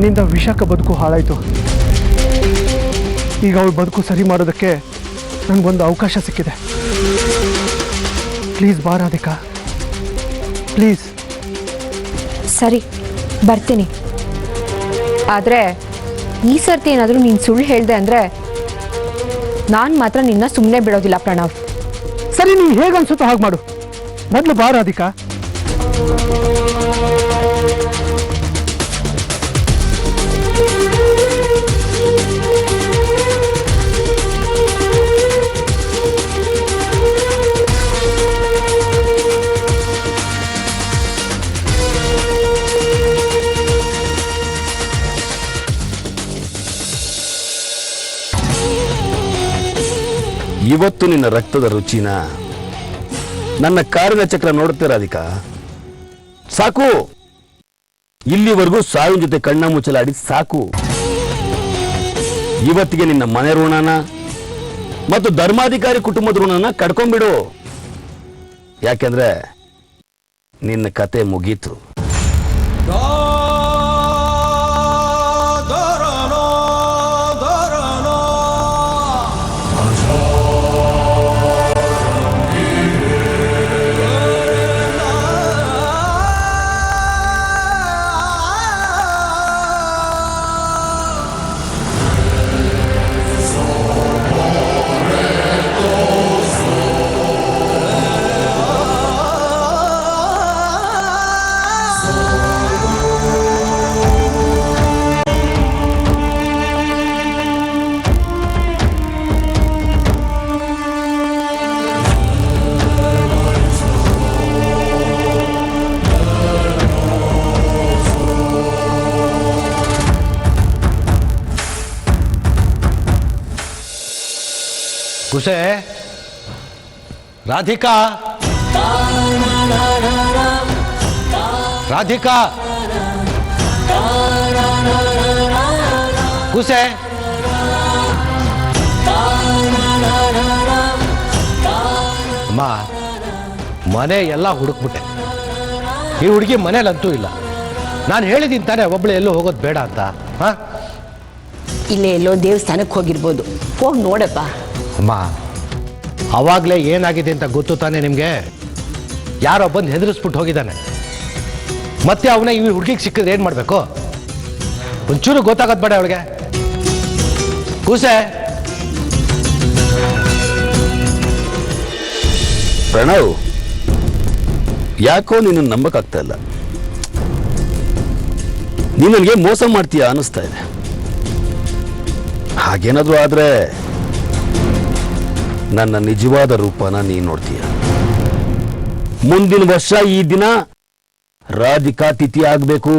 ನನ್ನಿಂದ ವಿಶಾಖ ಬದುಕು ಹಾಳಾಯಿತು. ಈಗ ಅವಳು ಬದುಕು ಸರಿ ಮಾಡೋದಕ್ಕೆ ನನಗೊಂದು ಅವಕಾಶ ಸಿಕ್ಕಿದೆ. ಪ್ಲೀಸ್ ಬಾ ರಾಧಿಕಾ, ಪ್ಲೀಸ್. ಸರಿ, ಬರ್ತೀನಿ. ಆದರೆ ಈ ಸರ್ತಿ ಏನಾದರೂ ನೀನು ಸುಳ್ಳು ಹೇಳಿದೆ ಅಂದರೆ ನಾನು ಮಾತ್ರ ನಿನ್ನ ಸುಮ್ಮನೆ ಬಿಡೋದಿಲ್ಲ ಪ್ರಣವ್. ಸರಿ, ನೀನು ಹೇಗೆ ಅನ್ಸುತ್ತೋ ಹಾಗೆ ಮಾಡು. ಮೊದಲು ಬಾ ರಾಧಿಕಾ. ಇವತ್ತು ನಿನ್ನ ರಕ್ತದ ರುಚಿನ ನನ್ನ ಕಾರಿನ ಚಕ್ರ ನೋಡುತ್ತೆ ರಾಧಿಕಾ. ಸಾಕು, ಇಲ್ಲಿವರೆಗೂ ಸಾವಿನ ಜೊತೆ ಕಣ್ಣ ಮುಚ್ಚಲಾಡಿ ಸಾಕು. ಇವತ್ತಿಗೆ ನಿನ್ನ ಮನೆ ಋಣನ ಮತ್ತು ಧರ್ಮಾಧಿಕಾರಿ ಕುಟುಂಬದ ಋಣನ ಕಡ್ಕೊಂಡ್ಬಿಡು. ಯಾಕೆಂದ್ರೆ ನಿನ್ನ ಕತೆ ಮುಗೀತು. ಕುಸೆ, ರಾಧಿಕಾ, ರಾಧಿಕಾ, ಕುಸೆ. ಅಮ್ಮ, ಮನೆ ಎಲ್ಲ ಹುಡುಕ್ಬಿಟ್ಟೆ. ಈ ಹುಡುಗಿ ಮನೇಲಂತೂ ಇಲ್ಲ. ನಾನು ಹೇಳಿದ್ದೀನಿ ತಾನೇ ಒಬ್ಬಳು ಎಲ್ಲೋ ಹೋಗೋದು ಬೇಡ ಅಂತ. ಇಲ್ಲೇ ಎಲ್ಲೋ ದೇವಸ್ಥಾನಕ್ಕೆ ಹೋಗಿರ್ಬೋದು, ಹೋಗಿ ನೋಡಪ್ಪ. ಅಮ್ಮ, ಅವಾಗಲೇ ಏನಾಗಿದೆ ಅಂತ ಗೊತ್ತು ತಾನೆ ನಿಮಗೆ? ಯಾರೋ ಬಂದು ಹೆದರಿಸ್ಬಿಟ್ಟು ಹೋಗಿದ್ದಾನೆ. ಮತ್ತೆ ಅವನೇ ಈ ಹುಡುಗಿಗೆ ಸಿಕ್ಕಿದ್ರೆ ಏನು ಮಾಡಬೇಕು? ಒಂಚೂರು ಗೊತ್ತಾಗೋದು ಬೇಡ ಅವಳಿಗೆ. ಕೂಸೆ. ಪ್ರಣವ್, ಯಾಕೋ ನೀನು ನಂಬಕ್ಕಾಗ್ತಾ ಇಲ್ಲ. ನೀನು ನನಗೆ ಮೋಸ ಮಾಡ್ತೀಯ ಅನ್ನಿಸ್ತಾ ಇದೆ. ಹಾಗೇನಾದ್ರೂ ಆದ್ರೆ ನನ್ನ ನಿಜವಾದ ರೂಪನ ನೀನು ನೋಡ್ತೀಯ. ಮುಂದಿನ ವರ್ಷ ಈ ದಿನ ರಾಧಿಕಾ ತಿಥಿ ಆಗಬೇಕು.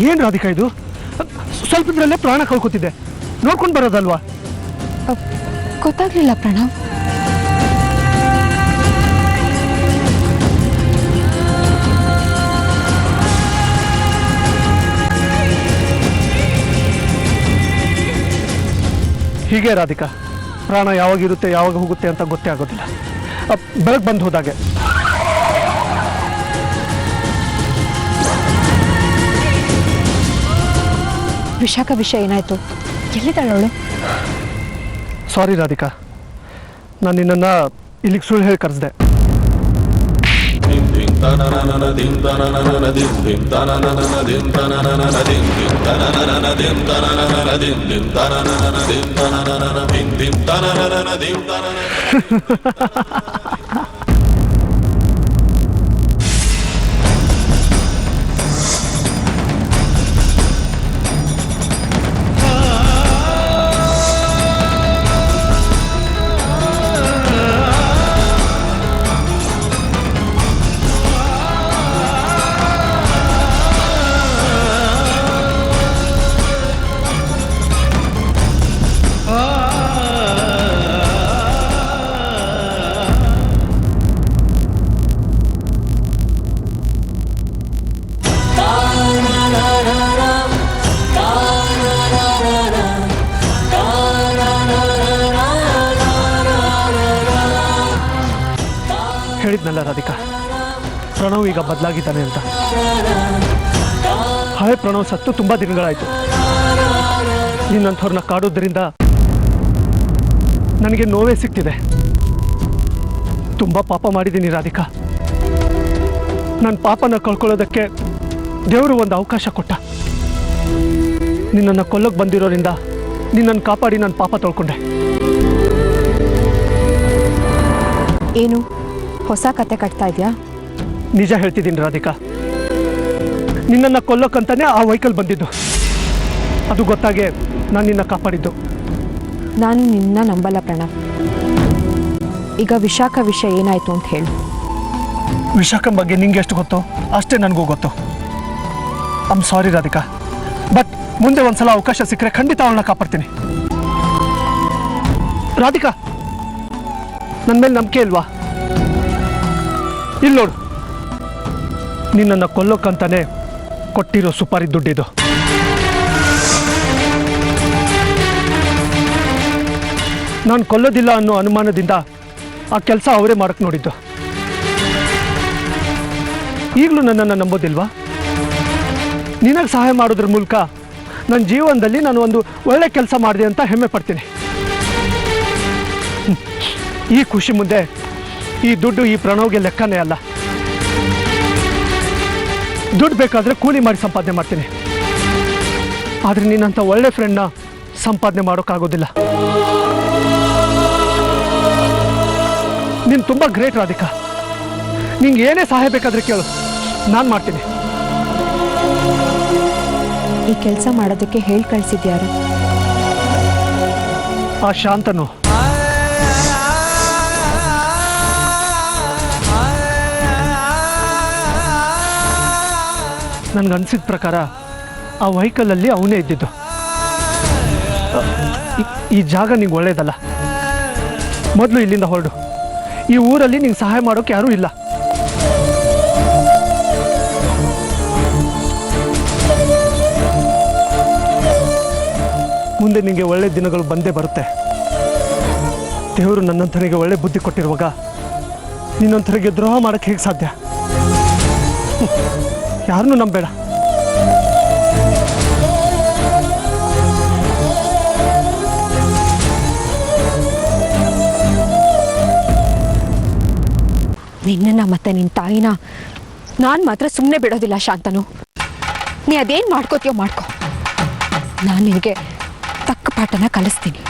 ಏನು ರಾಧಿಕಾ ಇದು? ಸ್ವಲ್ಪದ್ರಲ್ಲೇ ಪ್ರಾಣ ಕಳ್ಕೊತಿದ್ದೆ, ನೋಡ್ಕೊಂಡು ಬರೋದಲ್ವಾ? ಗೊತ್ತಾಗ್ಲಿಲ್ಲ ಪ್ರಣವ್. ಹೀಗೆ ರಾಧಿಕಾ, ಪ್ರಾಣ ಯಾವಾಗಿರುತ್ತೆ ಯಾವಾಗ ಹೋಗುತ್ತೆ ಅಂತ ಗೊತ್ತೇ ಆಗೋದಿಲ್ಲ. ಬೆಳಗ್ಗೆ ಬಂದು ಹೋದಾಗೆ. ವಿಶಾಖ ವಿಷಯ ಏನಾಯ್ತು? ಎಲ್ಲಿದ್ದಾಳೆ ಅವಳು? ಸಾರಿ ರಾಧಿಕಾ, ನಾನು ನಿನ್ನನ್ನು ಇಲ್ಲಿಗೆ ಸುಳ್ಳು ಹೇಳಿ ಕರೆಸ್ದೆ. ಹೇಳಿದ್ನಲ್ಲ ರಾಧಿಕಾ, ಪ್ರಣವ್ ಈಗ ಬದಲಾಗಿದ್ದಾನೆ ಅಂತ. ಹಳೆ ಪ್ರಣವ್ ಸತ್ತು ತುಂಬ ದಿನಗಳಾಯಿತು. ನಿನ್ನಂಥವ್ರನ್ನ ಕಾಡೋದ್ರಿಂದ ನನಗೆ ನೋವೇ ಸಿಗ್ತಿದೆ. ತುಂಬ ಪಾಪ ಮಾಡಿದ್ದೀನಿ ರಾಧಿಕಾ. ನನ್ನ ಪಾಪನ ಕಳ್ಕೊಳ್ಳೋದಕ್ಕೆ ದೇವರು ಒಂದು ಅವಕಾಶ ಕೊಟ್ಟ. ನಿನ್ನನ್ನು ಕೊಲ್ಲೋಕೆ ಬಂದಿರೋದ್ರಿಂದ ನಿನ್ನನ್ನು ಕಾಪಾಡಿ ನನ್ನ ಪಾಪ ತೊಳ್ಕೊಂಡೆ. ಏನು ಹೊಸ ಕತೆ ಕಟ್ತಾ ಇದೆಯಾ? ನಿಜ ಹೇಳ್ತಿದ್ದೀನಿ ರಾಧಿಕಾ, ನಿನ್ನನ್ನು ಕೊಲ್ಲೋಕ್ಕಂತಾನೆ ಆ ವೆಹಿಕಲ್ ಬಂದಿದ್ದು. ಅದು ಗೊತ್ತಾಗೆ ನಾನು ನಿನ್ನ ಕಾಪಾಡಿದ್ದು. ನಾನು ನಿನ್ನ ನಂಬಲ್ಲ ಪ್ರಣವ್. ಈಗ ವಿಶಾಖ ವಿಷಯ ಏನಾಯ್ತು ಅಂತ ಹೇಳು. ವಿಶಾಖನ ಬಗ್ಗೆ ನಿಂಗೆ ಎಷ್ಟು ಗೊತ್ತು ಅಷ್ಟೇ ನನಗೂ ಗೊತ್ತು. ಐಮ್ ಸಾರಿ ರಾಧಿಕಾ, ಬಟ್ ಮುಂದೆ ಒಂದ್ಸಲ ಅವಕಾಶ ಸಿಕ್ಕರೆ ಖಂಡಿತ ಅವಳನ್ನ ಕಾಪಾಡ್ತೀನಿ. ರಾಧಿಕಾ, ನನ್ನ ಮೇಲೆ ನಂಬಿಕೆ ಇಲ್ವಾ? ಇಲ್ಲಿ ನೋಡು, ನಿನ್ನನ್ನು ಕೊಲ್ಲೋಕ್ಕಂತಾನೆ ಕೊಟ್ಟಿರೋ ಸುಪಾರಿ ದುಡ್ಡಿದು. ನಾನು ಕೊಲ್ಲೋದಿಲ್ಲ ಅನ್ನೋ ಅನುಮಾನದಿಂದ ಆ ಕೆಲಸ ಅವರೇ ಮಾಡಕ್ಕೆ ನೋಡಿದ್ದು. ಈಗಲೂ ನನ್ನನ್ನು ನಂಬೋದಿಲ್ವಾ? ನಿನಗೆ ಸಹಾಯ ಮಾಡೋದ್ರ ಮೂಲಕ ನನ್ನ ಜೀವನದಲ್ಲಿ ನಾನು ಒಂದು ಒಳ್ಳೆ ಕೆಲಸ ಮಾಡಿದೆ ಅಂತ ಹೆಮ್ಮೆ ಪಡ್ತೀನಿ. ಈ ಖುಷಿ ಮುಂದೆ ಈ ದುಡ್ಡು ಈ ಪ್ರಣವ್ಗೆ ಲೆಕ್ಕನೇ ಅಲ್ಲ. ದುಡ್ಡು ಬೇಕಾದರೆ ಕೂಲಿ ಮಾಡಿ ಸಂಪಾದನೆ ಮಾಡ್ತೀನಿ, ಆದರೆ ನೀನಂಥ ಒಳ್ಳೆ ಫ್ರೆಂಡ್ನ ಸಂಪಾದನೆ ಮಾಡೋಕ್ಕಾಗೋದಿಲ್ಲ. ನೀನು ತುಂಬ ಗ್ರೇಟ್ ರಾಧಿಕಾ. ನಿಂಗೆ ಏನೇ ಸಹಾಯ ಬೇಕಾದರೆ ಕೇಳು, ನಾನು ಮಾಡ್ತೀನಿ. ಈ ಕೆಲಸ ಮಾಡೋದಕ್ಕೆ ಹೇಳಿ ಕಳಿಸಿದ್ಯಾರು? ಆ ಶಾಂತನು. ನನಗನ್ಸಿದ ಪ್ರಕಾರ ಆ ವೆಹಿಕಲಲ್ಲಿ ಅವನೇ ಇದ್ದಿದ್ದು. ಈ ಜಾಗ ನಿಂಗೆ ಒಳ್ಳೇದಲ್ಲ. ಮೊದಲು ಇಲ್ಲಿಂದ ಹೊರಡು. ಈ ಊರಲ್ಲಿ ನಿಂಗೆ ಸಹಾಯ ಮಾಡೋಕೆ ಯಾರೂ ಇಲ್ಲ. ಮುಂದೆ ನಿನಗೆ ಒಳ್ಳೆ ದಿನಗಳು ಬಂದೇ ಬರುತ್ತೆ. ದೇವರು ನನ್ನಂಥನಿಗೆ ಒಳ್ಳೆ ಬುದ್ಧಿ ಕೊಟ್ಟಿರುವಾಗ ನಿನ್ನಂಥನಿಗೆ ದ್ರೋಹ ಮಾಡೋಕ್ಕೆ ಹೇಗೆ ಸಾಧ್ಯ? ಯಾರನ್ನೂ ನಂಬೇಡ. ನಿನ್ನ ಮತ್ತೆ ನಿನ್ನ ತಾಯಿನ ನಾನು ಮಾತ್ರ ಸುಮ್ಮನೆ ಬಿಡೋದಿಲ್ಲ ಶಾಂತನು. ನೀ ಅದೇನು ಮಾಡ್ಕೋತೀಯೋ ಮಾಡ್ಕೋ, ನಾನು ನಿನಗೆ ತಕ್ಕ ಪಾಠನ ಕಲಿಸ್ತೀನಿ.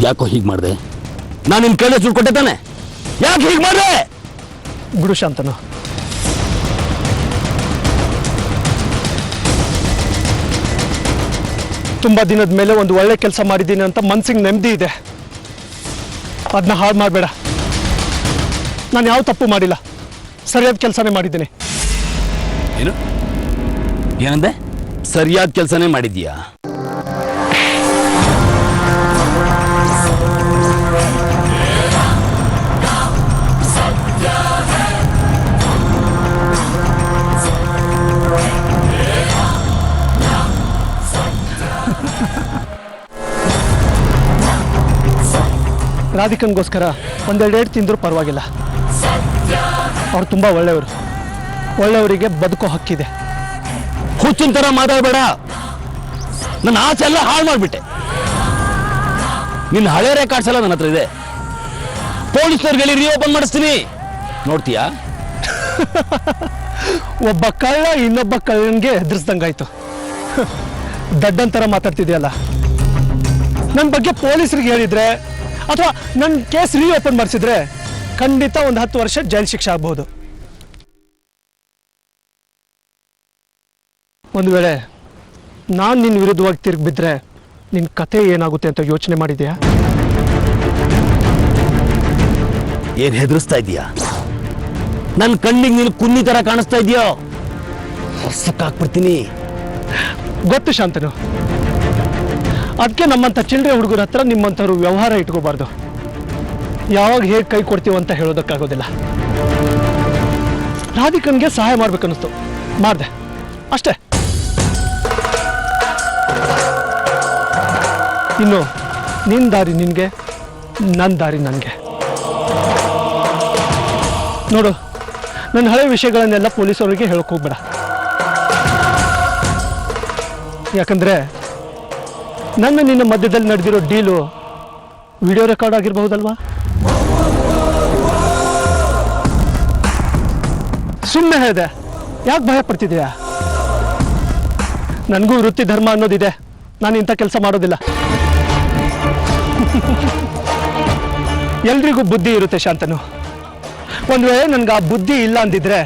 ಯಾಕೋ ಹೀಗೆ ಮಾಡಿದೆ? ನಾನು ನಿನ್ನ ಕೈಲಿ ಸುಳ್ಳು ಕೊಟ್ಟೆ ತಾನೆ? ಯಾಕೆ ಹೀಗೆ ಮಾಡಿದೆ? ಬಿಡು ಶಾಂತನು. ತುಂಬ ದಿನದ ಮೇಲೆ ಒಂದು ಒಳ್ಳೆ ಕೆಲಸ ಮಾಡಿದ್ದೀನಿ ಅಂತ ಮನ್ಸಿಗೆ ನೆಮ್ಮದಿ ಇದೆ. ಅದನ್ನ ಹಾಳು ಮಾಡಬೇಡ. ನಾನು ಯಾವ ತಪ್ಪು ಮಾಡಿಲ್ಲ, ಸರಿಯಾದ ಕೆಲಸನೇ ಮಾಡಿದ್ದೀನಿ. ಏನು ಏನಂದೆ? ಸರಿಯಾದ ಕೆಲಸನೇ ಮಾಡಿದ್ಯಾ? ರಾಧಿಕನ್ಗೋಸ್ಕರ ಒಂದೆರಡು ಏಟು ತಿಂದರೂ ಪರವಾಗಿಲ್ಲ. ಅವ್ರು ತುಂಬ ಒಳ್ಳೆಯವರು. ಒಳ್ಳೆಯವರಿಗೆ ಬದುಕೋ ಹಕ್ಕಿದೆ. ಹುಚ್ಚಿನ ಥರ ಮಾತಾಡಬೇಡ. ನನ್ನ ಆಸೆ ಎಲ್ಲ ಹಾಳು ಮಾಡಿಬಿಟ್ಟೆ. ನಿನ್ನ ಹಳೆ ರೆಕಾರ್ಡ್ಸ್ ಎಲ್ಲ ನನ್ನ ಹತ್ರ ಇದೆ. ಪೊಲೀಸ್ನವ್ರಿಗೆ ರಿಓಪನ್ ಮಾಡಿಸ್ತೀನಿ, ನೋಡ್ತೀಯಾ? ಒಬ್ಬ ಕಳ್ಳ ಇನ್ನೊಬ್ಬ ಕಳ್ಳನಿಗೆ ಹೆದರ್ಸ್ದಂಗಾಯ್ತು. ದಡ್ಡನ್ ಥರ ಮಾತಾಡ್ತಿದ್ಯಲ್ಲ. ನನ್ನ ಬಗ್ಗೆ ಪೊಲೀಸರಿಗೆ ಹೇಳಿದ್ರೆ ಅಥವಾ ನನ್ನ ಕೇಸ್ ರಿಓಪನ್ ಮಾಡಿಸಿದ್ರೆ ಖಂಡಿತ ಒಂದು 10 ವರ್ಷ ಜೈಲು ಶಿಕ್ಷೆ ಆಗ್ಬಹುದು. ಒಂದು ವೇಳೆ ನಾನು ನಿನ್ನ ವಿರುದ್ಧವಾಗಿ ತಿರುಗಿ ಬಿದ್ದರೆ ನಿನ್ನ ಕತೆ ಏನಾಗುತ್ತೆ ಅಂತ ಯೋಚನೆ ಮಾಡಿದ್ಯಾ? ಏನ್ ಹೆದರ್ಸ್ತಾ ಇದೀಯಾ? ನನ್ನ ಕಣ್ಣಿಗೆ ನೀನು ಕುನ್ನಿ ತರ ಕಾಣಿಸ್ತಾ ಇದೆಯೋ? ಹೊಸಕ್ಕಾಕ್ಬಿಡ್ತೀನಿ. ಗೊತ್ತು ಶಾಂತನು. ಅದಕ್ಕೆ ನಮ್ಮಂಥ ಚಿಲ್ಲರೆ ಹುಡುಗರ ಹತ್ರ ನಿಮ್ಮಂಥವ್ರು ವ್ಯವಹಾರ ಇಟ್ಕೋಬಾರ್ದು. ಯಾವಾಗ ಹೇಗೆ ಕೈ ಕೊಡ್ತೀವಿ ಅಂತ ಹೇಳೋದಕ್ಕಾಗೋದಿಲ್ಲ. ರಾಧಿಕನ್ಗೆ ಸಹಾಯ ಮಾಡ್ಬೇಕನ್ನಿಸ್ತು, ಮಾಡಿದೆ ಅಷ್ಟೇ. ಇನ್ನು ನಿನ್ನ ದಾರಿ ನಿನಗೆ, ನನ್ನ ದಾರಿ ನನಗೆ. ನೋಡು, ನನ್ನ ಹಳೆ ವಿಷಯಗಳನ್ನೆಲ್ಲ ಪೊಲೀಸವರಿಗೆ ಹೇಳೋಕೆ ಹೋಗ್ಬೇಡ. ಯಾಕಂದರೆ ನನ್ನ ನಿನ್ನ ಮಧ್ಯದಲ್ಲಿ ನಡೆದಿರೋ ಡೀಲು ವಿಡಿಯೋ ರೆಕಾರ್ಡ್ ಆಗಿರಬಹುದಲ್ವಾ? ಸುಮ್ಮನೆ ಹೇಳಿದೆ, ಯಾಕೆ ಭಯ ಪಡ್ತಿದ್ದೀಯಾ? ನನಗೂ ವೃತ್ತಿ ಧರ್ಮ ಅನ್ನೋದಿದೆ. ನಾನು ಇಂಥ ಕೆಲಸ ಮಾಡೋದಿಲ್ಲ. ಎಲ್ರಿಗೂ ಬುದ್ಧಿ ಇರುತ್ತೆ ಶಾಂತನು. ಒಂದು ವೇಳೆ ನನಗೆ ಆ ಬುದ್ಧಿ ಇಲ್ಲ ಅಂದಿದ್ರೆ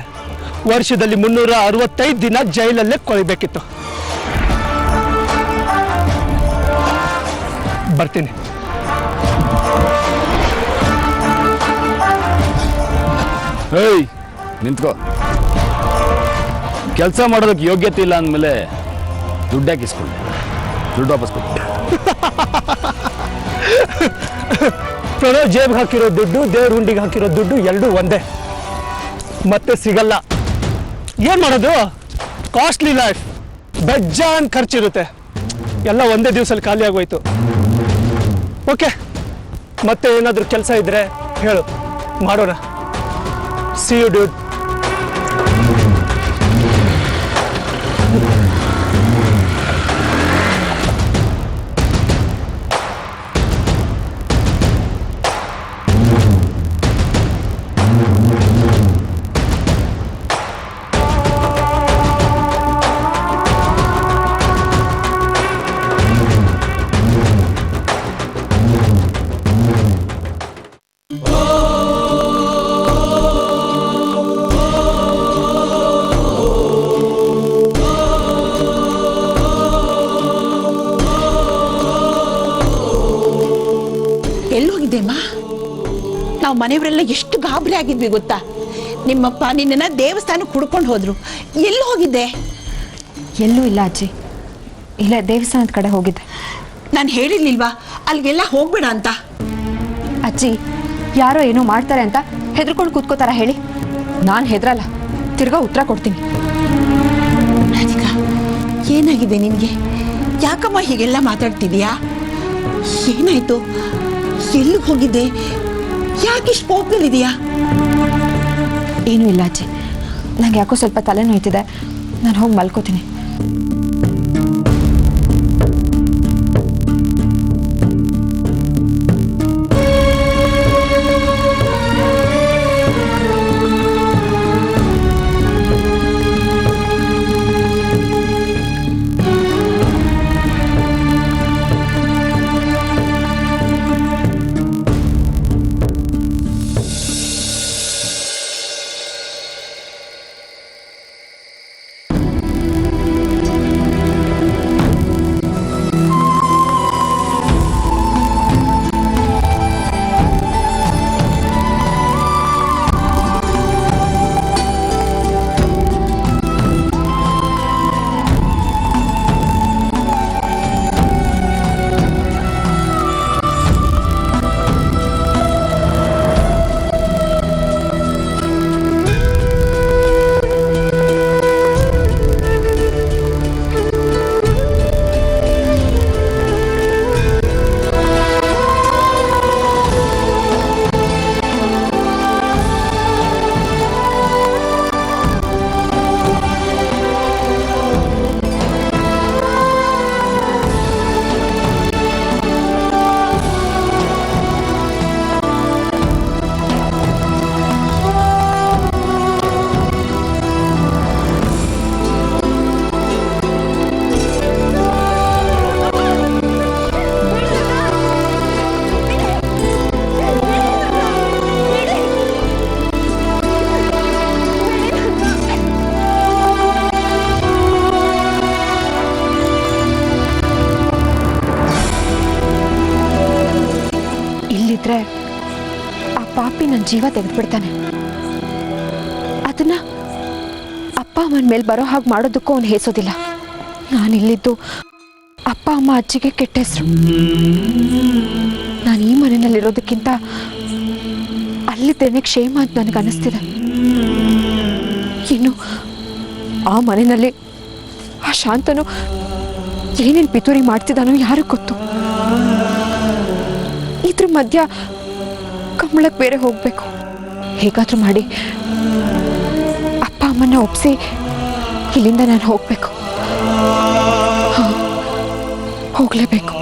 ವರ್ಷದಲ್ಲಿ 365 ದಿನ ಜೈಲಲ್ಲೇ ಕೊಳಿಬೇಕಿತ್ತು. ಬರ್ತೀನಿ. ಏಯ್, ನಿಂತ್ಕೋ. ಕೆಲಸ ಮಾಡೋದಕ್ಕೆ ಯೋಗ್ಯತೆ ಇಲ್ಲ ಅಂದಮೇಲೆ ದುಡ್ಡು ಹಾಕಿಸ್ಕೊಂಡೆ. ದುಡ್ಡು ವಾಪಸ್ ಕೊಟ್ಟು. ಪ್ರಣವ್ ಜೇಬ್ಗೆ ಹಾಕಿರೋ ದುಡ್ಡು, ದೇವ್ರ ಹುಂಡಿಗೆ ಹಾಕಿರೋ ದುಡ್ಡು ಎರಡೂ ಒಂದೇ, ಮತ್ತೆ ಸಿಗಲ್ಲ. ಏನು ಮಾಡೋದು? ಕಾಸ್ಟ್ಲಿ ಲೈಫ್, ಬೆಜ್ಜಾನ್ ಖರ್ಚಿರುತ್ತೆ. ಎಲ್ಲ ಒಂದೇ ದಿವಸದಲ್ಲಿ ಖಾಲಿ ಆಗೋಯ್ತು. ಓಕೆ, ಮತ್ತೆ ಏನಾದರೂ ಕೆಲಸ ಇದ್ರೆ ಹೇಳು, ಮಾಡೋಣ. See you dude. ಎಲ್ಲೋಗಿದ್ದೆಮ್ಮ? ನಾವು ಮನೆಯವರೆಲ್ಲ ಎಷ್ಟು ಗಾಬರಿ ಆಗಿದ್ವಿ ಗೊತ್ತಾ? ನಿಮ್ಮಪ್ಪ ನಿನ್ನನ್ನು ದೇವಸ್ಥಾನಕ್ಕೆ ಹುಡ್ಕೊಂಡು ಹೋದ್ರು. ಎಲ್ಲಿ ಹೋಗಿದ್ದೆ? ಎಲ್ಲೂ ಇಲ್ಲ ಅಜ್ಜಿ, ಇಲ್ಲ ದೇವಸ್ಥಾನದ ಕಡೆ ಹೋಗಿದ್ದೆ. ನಾನು ಹೇಳಿರ್ಲಿಲ್ವಾ ಅಲ್ಲಿಗೆಲ್ಲ ಹೋಗ್ಬೇಡ ಅಂತ? ಅಜ್ಜಿ, ಯಾರೋ ಏನೋ ಮಾಡ್ತಾರೆ ಅಂತ ಹೆದರ್ಕೊಂಡು ಕೂತ್ಕೋತಾರ ಹೇಳಿ? ನಾನು ಹೆದರಲ್ಲ, ತಿರ್ಗಾ ಉತ್ತರ ಕೊಡ್ತೀನಿ. ರಾಧಿಕಾ, ಏನಾಗಿದೆ ನಿನಗೆ? ಯಾಕಮ್ಮ ಹೀಗೆಲ್ಲ ಮಾತಾಡ್ತಿದೀಯಾ? ಏನಾಯ್ತು? ಎಲ್ಲಿಗೆ ಹೋಗಿದ್ದೆ? ಯಾಕಿಷ್ಟು ಕೋಪದಲ್ಲಿದೆಯಾ? ಏನೂ ಇಲ್ಲ ಅಜ್ಜಿ, ನಂಗೆ ಯಾಕೋ ಸ್ವಲ್ಪ ತಲೆ ನೋಯ್ತಿದೆ. ನಾನು ಹೋಗಿ ಮಲ್ಕೋತೀನಿ. ನನ್ನ ಜೀವ ತೆಗೆದುಬಿಡ್ತಾನೆ. ಅದನ್ನ ಅಪ್ಪ ಅಮ್ಮನ ಮೇಲೆ ಬರೋ ಹಾಗೆ ಮಾಡೋದಕ್ಕೂ ಅವನು ಹೇಸೋದಿಲ್ಲ. ನಾನಿಲ್ಲಿದ್ದು ಅಪ್ಪ ಅಮ್ಮ ಅಜ್ಜಿಗೆ ಕೆಟ್ಟ ಹೆಸರು. ನಾನು ಈ ಮನೆಯಲ್ಲಿರೋದಕ್ಕಿಂತ ಅಲ್ಲಿದ್ದೇನೆ ಕ್ಷೇಮ ಅಂತ ನನಗೆ ಅನ್ನಿಸ್ತಿದೆ. ಇನ್ನು ಆ ಮನೆಯಲ್ಲಿ ಆ ಶಾಂತನು ಏನೇನು ಪಿತೂರಿ ಮಾಡ್ತಿದ್ದಾನೋ ಯಾರು ಗೊತ್ತು. ಇದ್ರ ಮಧ್ಯ ಕಮಲಕ್ಕೆ ಬೇರೆ ಹೋಗ್ಬೇಕು. ಹೇಗಾದ್ರೂ ಮಾಡಿ ಅಪ್ಪ ಅಮ್ಮನ ಒಪ್ಪಿಸಿ ಇಲ್ಲಿಂದ ನಾನು ಹೋಗ್ಬೇಕು. ಹೋಗ್ಲೇಬೇಕು.